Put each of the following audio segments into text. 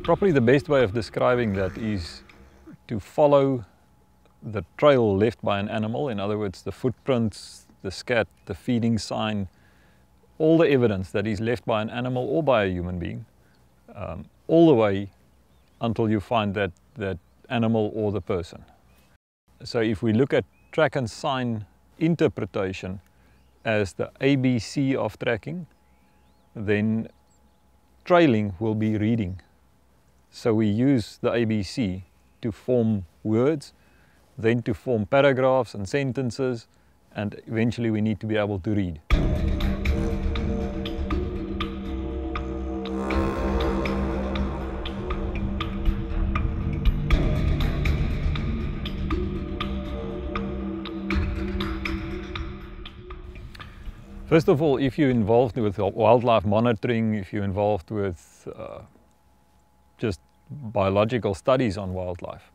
Probably the best way of describing that is to follow the trail left by an animal. In other words, the footprints, the scat, the feeding sign, all the evidence that is left by an animal or by a human being, all the way until you find that animal or the person. So if we look at track and sign interpretation as the ABC of tracking, then trailing will be reading. So we use the ABC to form words, then to form paragraphs and sentences, and eventually we need to be able to read. First of all, if you're involved with wildlife monitoring, if you're involved with just biological studies on wildlife,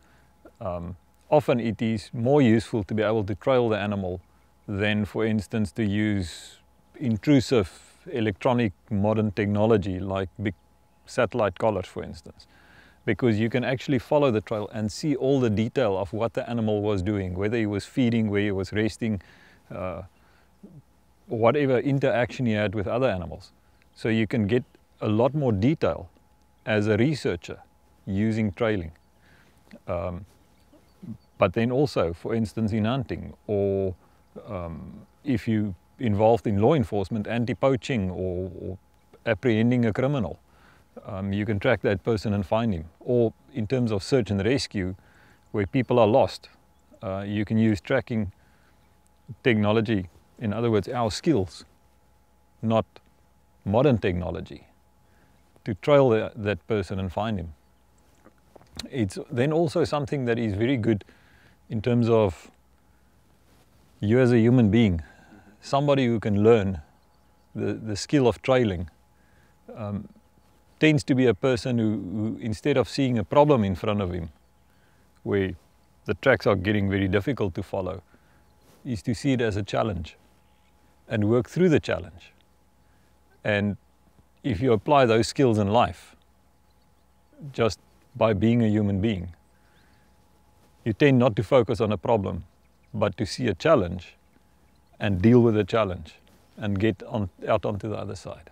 often it is more useful to be able to trail the animal than, for instance, to use intrusive electronic modern technology like big satellite collars, for instance, because you can actually follow the trail and see all the detail of what the animal was doing, whether he was feeding, where he was resting, whatever interaction he had with other animals. So you can get a lot more detail as a researcher using trailing. But then also, for instance, in hunting, or if you're involved in law enforcement, anti-poaching, or apprehending a criminal, you can track that person and find him. Or in terms of search and rescue, where people are lost, you can use tracking technology, in other words, our skills, not modern technology, to trail that person and find him. It's then also something that is very good in terms of you as a human being, somebody who can learn the skill of trailing, tends to be a person who instead of seeing a problem in front of him, where the tracks are getting very difficult to follow, is to see it as a challenge and work through the challenge. And if you apply those skills in life, just by being a human being, you tend not to focus on a problem, but to see a challenge and deal with the challenge and get out onto the other side.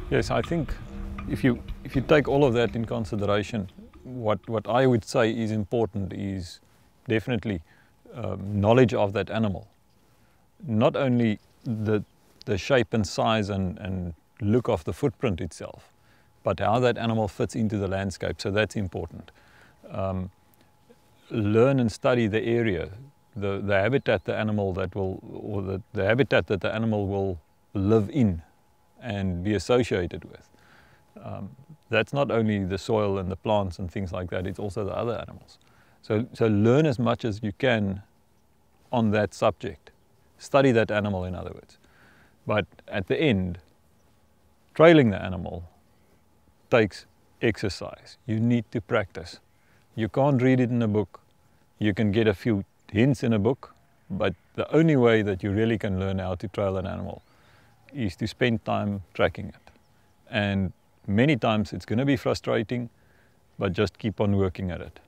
Yes, I think if you take all of that in consideration, what I would say is important is definitely knowledge of that animal. Not only the shape and size and look of the footprint itself, but how that animal fits into the landscape, so that's important. Learn and study the area, the habitat the animal that will, or the habitat that the animal will live in and be associated with. That's not only the soil and the plants and things like that, it's also the other animals. So learn as much as you can on that subject. Study that animal, in other words. But at the end, trailing the animal takes exercise. You need to practice. You can't read it in a book. You can get a few hints in a book, but the only way that you really can learn how to trail an animal is to spend time tracking it. And many times it's going to be frustrating, but just keep on working at it.